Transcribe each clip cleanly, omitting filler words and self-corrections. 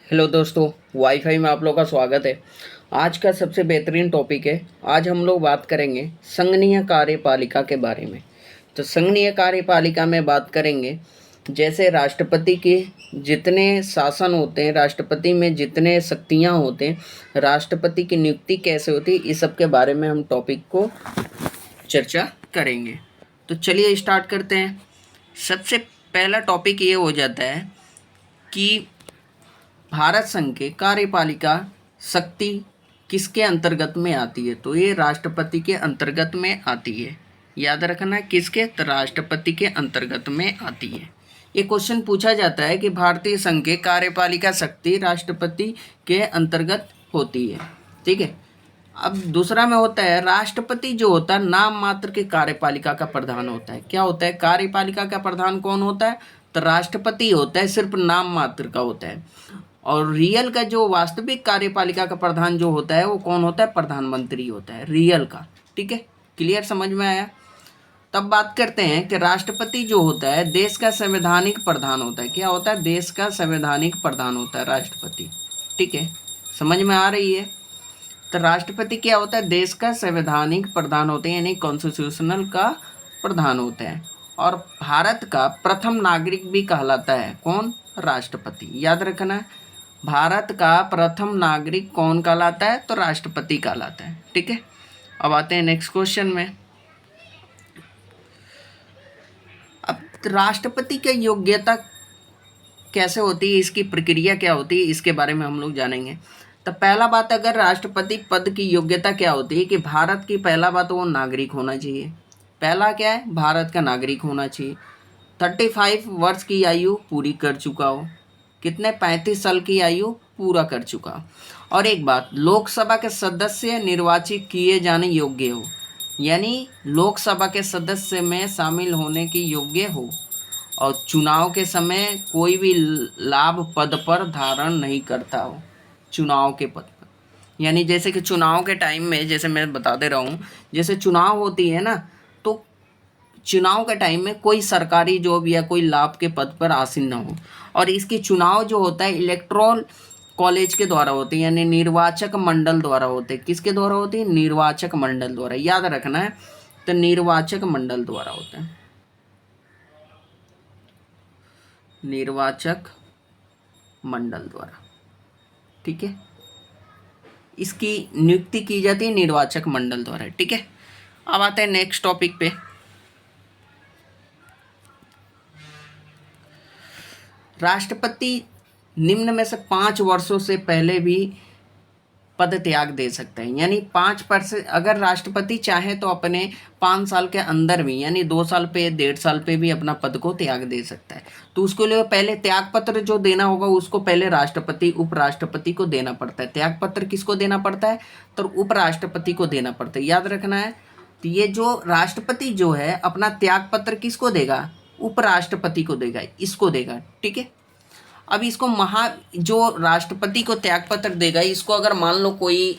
Hello दोस्तों, wifi में आप लोगों का स्वागत है। आज का सबसे बेहतरीन टॉपिक है। आज हम लोग बात करेंगे संघीय कार्यपालिका के बारे में। तो संघीय कार्यपालिका में बात करेंगे जैसे राष्ट्रपति के जितने शासन होते हैं, राष्ट्रपति में जितने शक्तियां होते हैं, राष्ट्रपति की नियुक्ति कैसे होती है, इस सब के बारे में हम टॉपिक को चर्चा करेंगे। तो चलिए स्टार्ट करते हैं। सबसे पहला टॉपिक ये हो जाता है कि भारत संघ के कार्यपालिका शक्ति किसके अंतर्गत में आती है। तो ये राष्ट्रपति के अंतर्गत में आती है। याद रखना, किसके? तो राष्ट्रपति के अंतर्गत में आती है। ये क्वेश्चन पूछा जाता है कि भारतीय संघ के कार्यपालिका शक्ति राष्ट्रपति के अंतर्गत होती है। ठीक है। अब दूसरा में होता है राष्ट्रपति जो होता है नाम मात्र के कार्यपालिका का प्रधान होता है। क्या होता है? कार्यपालिका का प्रधान कौन होता है? तो राष्ट्रपति होता है, सिर्फ नाम मात्र का होता है। और रियल का जो वास्तविक कार्यपालिका का प्रधान जो होता है वो कौन होता है? प्रधानमंत्री होता है रियल का। ठीक है, क्लियर, समझ में आया? तब बात करते हैं कि राष्ट्रपति जो होता है देश का संवैधानिक प्रधान होता है। क्या होता है? देश का संवैधानिक प्रधान होता है राष्ट्रपति। ठीक है, समझ में आ रही है? तो राष्ट्रपति क्या होता है? देश का संवैधानिक प्रधान होते हैं, यानी कॉन्स्टिट्यूशनल का प्रधान होता है। और भारत का प्रथम नागरिक भी कहलाता है। कौन? राष्ट्रपति। याद रखना, भारत का प्रथम नागरिक कौन कहलाता है? तो राष्ट्रपति कहलाता है। ठीक है, अब आते हैं नेक्स्ट क्वेश्चन में। अब राष्ट्रपति की योग्यता कैसे होती है, इसकी प्रक्रिया क्या होती है, इसके बारे में हम लोग जानेंगे। तो पहला बात, अगर राष्ट्रपति पद की योग्यता क्या होती है कि भारत की पहला बात वो नागरिक होना चाहिए। पहला क्या है? भारत का नागरिक होना चाहिए। 35 वर्ष की आयु पूरी कर चुका हो। कितने? 35 साल की आयु पूरा कर चुका। और एक बात, लोकसभा के सदस्य निर्वाचित किए जाने योग्य हो, यानी लोकसभा के सदस्य में शामिल होने की योग्य हो। और चुनाव के समय कोई भी लाभ पद पर धारण नहीं करता हो। चुनाव के पद पर, यानी जैसे कि चुनाव के टाइम में, जैसे मैं बता दे रहा हूँ, जैसे चुनाव होती है ना, तो चुनाव के टाइम में कोई सरकारी जॉब या कोई लाभ के पद पर आसीन ना हो। और इसकी चुनाव जो होता है इलेक्टोरल कॉलेज के द्वारा होते हैं, यानी निर्वाचक मंडल द्वारा होते हैं। किसके द्वारा होते हैं? निर्वाचक मंडल द्वारा। याद रखना है, तो निर्वाचक मंडल द्वारा होते हैं। निर्वाचक मंडल द्वारा। ठीक है, इसकी नियुक्ति की जाती है निर्वाचक मंडल द्वारा। ठीक है, अब आते हैं नेक्स्ट टॉपिक पे। राष्ट्रपति निम्न में से 5 वर्षों से पहले भी पद त्याग दे सकते हैं, यानी 5%। अगर राष्ट्रपति चाहे तो अपने 5 साल के अंदर भी, यानी 2 साल पे, 1.5 साल पे भी अपना पद को त्याग दे सकता है। तो उसके लिए पहले त्याग पत्र जो देना होगा उसको पहले राष्ट्रपति उपराष्ट्रपति को देना पड़ता है। त्याग पत्र किसको देना पड़ता है? तो उपराष्ट्रपति को देना पड़ता है। याद रखना है। तो ये जो राष्ट्रपति जो है अपना त्याग पत्र किसको देगा? उपराष्ट्रपति को देगा, इसको देगा। ठीक है, अब इसको जो राष्ट्रपति को त्यागपत्र देगा, इसको अगर मान लो कोई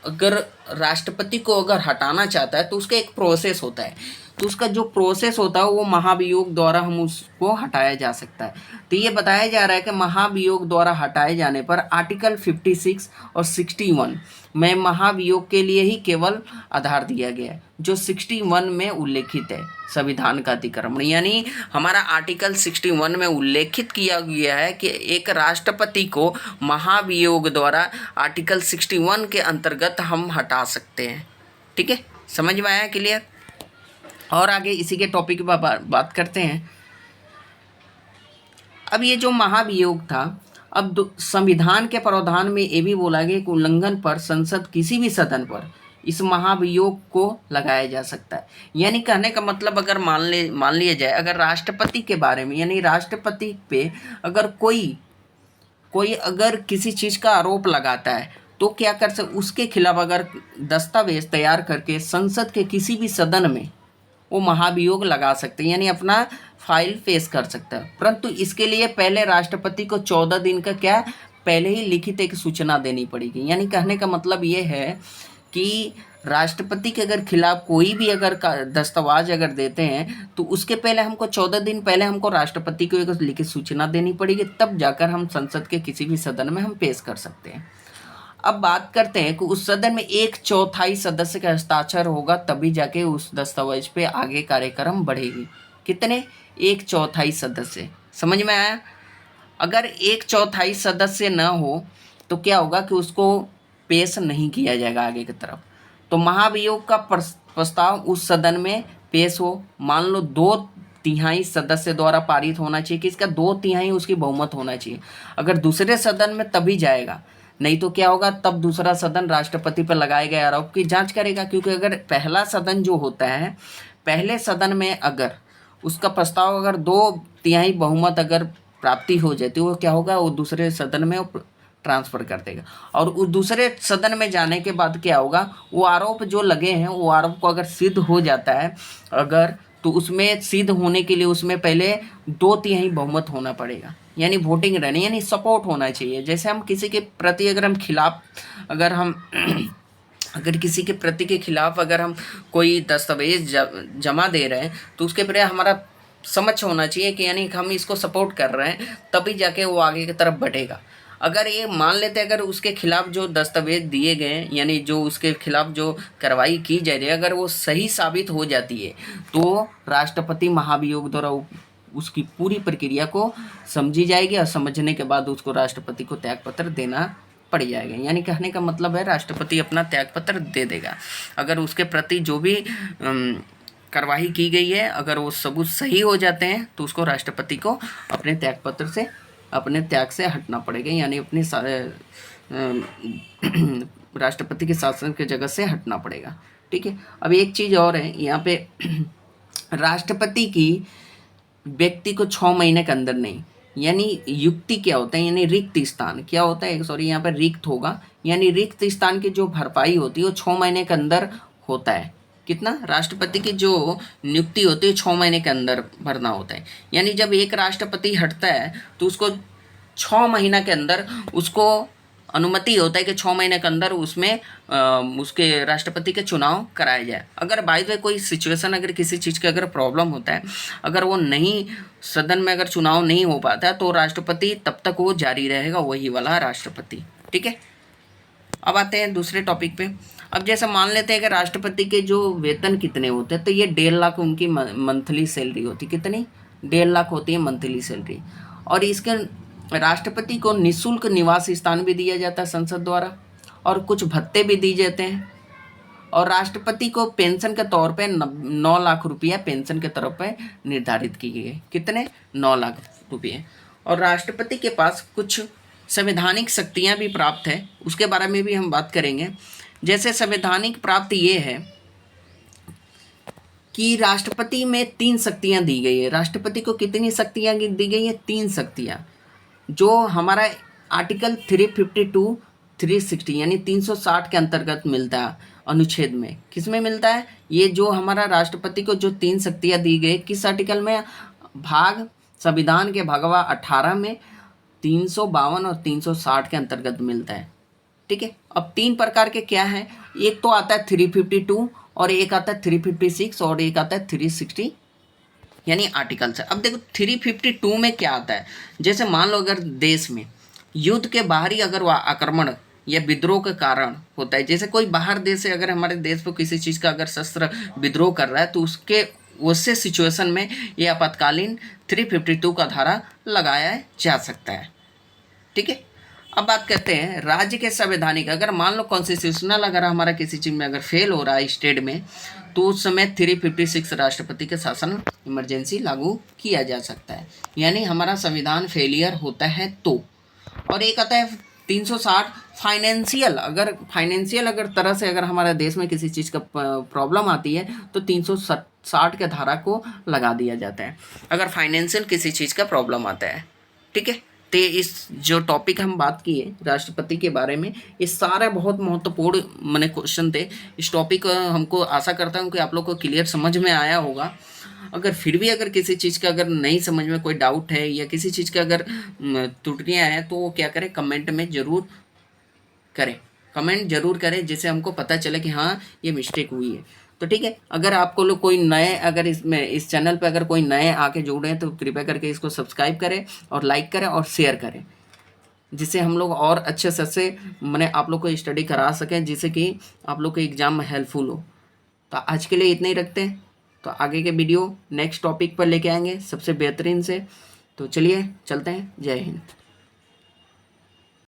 अगर राष्ट्रपति को अगर हटाना चाहता है तो उसका एक प्रोसेस होता है। तो उसका जो प्रोसेस होता है वो महाभियोग द्वारा हम उसको हटाया जा सकता है। तो ये बताया जा रहा है कि महाभियोग द्वारा हटाए जाने पर आर्टिकल 56 और 61 में महाभियोग के लिए ही केवल आधार दिया गया है, जो 61 में उल्लेखित है संविधान का अतिक्रमण। यानी हमारा आर्टिकल 61 में उल्लेखित किया गया है कि एक राष्ट्रपति को महाभियोग द्वारा आर्टिकल 61 के अंतर्गत हम हटा सकते हैं। ठीक है, समझ में आया? क्लियर? और आगे इसी के टॉपिक पर बात करते हैं। अब ये जो महाभियोग था, अब संविधान के प्रावधान में ये भी बोला गया कि उल्लंघन पर संसद किसी भी सदन पर इस महाभियोग को लगाया जा सकता है। यानी कहने का मतलब, अगर मान लिया जाए अगर राष्ट्रपति के बारे में, यानी राष्ट्रपति पे अगर कोई अगर किसी चीज़ का आरोप लगाता है तो क्या कर सकते, उसके खिलाफ अगर दस्तावेज तैयार करके संसद के किसी भी सदन में वो महाभियोग लगा सकते हैं, यानी अपना फाइल पेश कर सकता है। परंतु इसके लिए पहले राष्ट्रपति को 14 दिन का क्या पहले ही लिखित एक सूचना देनी पड़ेगी। यानी कहने का मतलब ये है कि राष्ट्रपति के अगर खिलाफ कोई भी अगर दस्तावेज अगर देते हैं तो उसके पहले हमको 14 दिन पहले हमको राष्ट्रपति को एक लिखित सूचना देनी पड़ेगी, तब जाकर हम संसद के किसी भी सदन में हम पेश कर सकते हैं। अब बात करते हैं कि उस सदन में 1/4 सदस्य का हस्ताक्षर होगा, तभी जाके उस दस्तावेज पे आगे कार्यक्रम बढ़ेगी। कितने? 1/4 सदस्य। समझ में आया? अगर 1/4 सदस्य न हो तो क्या होगा कि उसको पेश नहीं किया जाएगा आगे की तरफ। तो महाभियोग का प्रस्ताव उस सदन में पेश हो, मान लो 2/3 सदस्य द्वारा पारित होना चाहिए कि इसका 2/3 उसकी बहुमत होना चाहिए। अगर दूसरे सदन में तभी जाएगा, नहीं तो क्या होगा, तब दूसरा सदन राष्ट्रपति पर लगाए गए आरोप की जांच करेगा। क्योंकि अगर पहला सदन जो होता है, पहले सदन में अगर उसका प्रस्ताव अगर 2/3 बहुमत अगर प्राप्ति हो जाती है, वो क्या होगा, वो दूसरे सदन में ट्रांसफ़र कर देगा। और उस दूसरे सदन में जाने के बाद क्या होगा, वो आरोप जो लगे हैं वो आरोप को अगर सिद्ध हो जाता है अगर, तो उसमें सिद्ध होने के लिए उसमें पहले 2/3 बहुमत होना पड़ेगा, यानी वोटिंग रहनी, यानी सपोर्ट होना चाहिए। जैसे हम किसी के प्रति अगर हम खिलाफ अगर हम अगर किसी के प्रति के खिलाफ अगर हम कोई दस्तावेज जमा दे रहे हैं तो उसके पहले हमारा समझ होना चाहिए कि यानी हम इसको सपोर्ट कर रहे हैं, तभी जाके वो आगे की तरफ बढ़ेगा। अगर ये मान लेते अगर उसके खिलाफ जो दस्तावेज दिए गए यानी जो उसके खिलाफ जो कार्रवाई की जा रही है अगर वो सही साबित हो जाती है तो राष्ट्रपति महाभियोग द्वारा उसकी पूरी प्रक्रिया को समझी जाएगी और समझने के बाद उसको राष्ट्रपति को त्यागपत्र देना पड़ जाएगा। यानी कहने का मतलब है राष्ट्रपति अपना त्यागपत्र दे देगा। अगर उसके प्रति जो भी कार्रवाई की गई है अगर वो सबूत सही हो जाते हैं तो उसको राष्ट्रपति को अपने त्यागपत्र से अपने त्याग से हटना पड़ेगा, यानी अपनी राष्ट्रपति के शासन के जगह से हटना पड़ेगा। ठीक है। अब एक चीज़ और है यहाँ पे राष्ट्रपति की व्यक्ति को 6 महीने के अंदर नहीं, यानी युक्ति क्या होता है, यानी रिक्त स्थान क्या होता है, सॉरी यहाँ पर रिक्त होगा, यानी रिक्त स्थान की जो भरपाई होती है वो 6 महीने के अंदर होता है। कितना? राष्ट्रपति की जो नियुक्ति होती है 6 महीने के अंदर भरना होता है। यानी जब एक राष्ट्रपति हटता है तो उसको 6 महीना के अंदर उसको अनुमति होता है कि 6 महीने के अंदर उसमें उसके राष्ट्रपति के चुनाव कराया जाए। अगर बाय द वे कोई सिचुएशन अगर किसी चीज़ का अगर प्रॉब्लम होता है, अगर वो नहीं सदन में अगर चुनाव नहीं हो पाता है तो राष्ट्रपति तब तक वो जारी रहेगा, वही वाला राष्ट्रपति। ठीक है। अब आते हैं दूसरे टॉपिक पे। अब जैसे मान लेते हैं कि राष्ट्रपति के जो वेतन कितने होते हैं, तो ये 1.5 लाख उनकी मंथली सैलरी होती। कितनी? 1.5 लाख होती है मंथली सैलरी। और इसके राष्ट्रपति को निःशुल्क निवास स्थान भी दिया जाता है संसद द्वारा और कुछ भत्ते भी दिए जाते हैं। और राष्ट्रपति को पेंशन के तौर पे 9 लाख रुपया पेंशन के तौर पे निर्धारित की गई है। कितने? 9 लाख रुपये। और राष्ट्रपति के पास कुछ संवैधानिक शक्तियाँ भी प्राप्त है, उसके बारे में भी हम बात करेंगे। जैसे संवैधानिक प्राप्त ये है कि राष्ट्रपति में 3 शक्तियाँ दी गई है। राष्ट्रपति को कितनी शक्तियाँ दी गई है? 3 शक्तियाँ, जो हमारा आर्टिकल 352, 360 यानी 360 के अंतर्गत मिलता है अनुच्छेद में। किस में मिलता है? ये जो हमारा राष्ट्रपति को जो 3 शक्तियाँ दी गई किस आर्टिकल में? संविधान के भागवा 18 में 352 और 360 के अंतर्गत मिलता है। ठीक है। अब 3 प्रकार के क्या हैं? एक तो आता है 352 और एक आता है 356 और एक आता है 360 यानी आर्टिकल से। अब देखो 352 में क्या आता है, जैसे मान लो अगर देश में युद्ध के बाहरी अगर वह आक्रमण या विद्रोह के कारण होता है, जैसे कोई बाहर देश से अगर हमारे देश पर किसी चीज़ का अगर शस्त्र विद्रोह कर रहा है तो उससे सिचुएशन में ये आपातकालीन 352 का धारा लगाया जा सकता है। ठीक है। अब बात करते हैं राज्य के संवैधानिक, अगर मान लो कॉन्स्टिट्यूशनल अगर हमारा किसी चीज़ में अगर फेल हो रहा है स्टेट में तो उस समय 356 राष्ट्रपति के शासन इमरजेंसी लागू किया जा सकता है, यानी हमारा संविधान फेलियर होता है तो। और एक आता है 360 फाइनेंशियल, अगर तरह से अगर हमारे देश में किसी चीज़ का प्रॉब्लम आती है तो 360 के धारा को लगा दिया जाता है अगर फाइनेंशियल किसी चीज़ का प्रॉब्लम आता है। ठीक है। तो इस जो टॉपिक हम बात किए राष्ट्रपति के बारे में, ये सारे बहुत महत्वपूर्ण मैंने क्वेश्चन थे। इस टॉपिक हमको आशा करता हूँ कि आप लोग को क्लियर समझ में आया होगा। अगर फिर भी अगर किसी चीज़ का अगर नहीं समझ में कोई डाउट है या किसी चीज़ का अगर त्रुटियाँ हैं तो वो क्या करें, कमेंट में ज़रूर करें। कमेंट जरूर करें, जिससे हमको पता चले कि हाँ ये मिस्टेक हुई है। तो ठीक है, अगर आपको लोग कोई नए, अगर इस चैनल पर अगर कोई नए आके जुड़े हैं तो कृपया करके इसको सब्सक्राइब करें और लाइक करें और शेयर करें, जिससे हम लोग और अच्छे से मैंने आप लोग को स्टडी करा सकें, जिससे कि आप लोग के एग्ज़ाम में हेल्पफुल हो। तो आज के लिए इतना ही रखते हैं, तो आगे के वीडियो नेक्स्ट टॉपिक पर लेके आएंगे सबसे बेहतरीन से। तो चलिए चलते हैं, जय हिंद।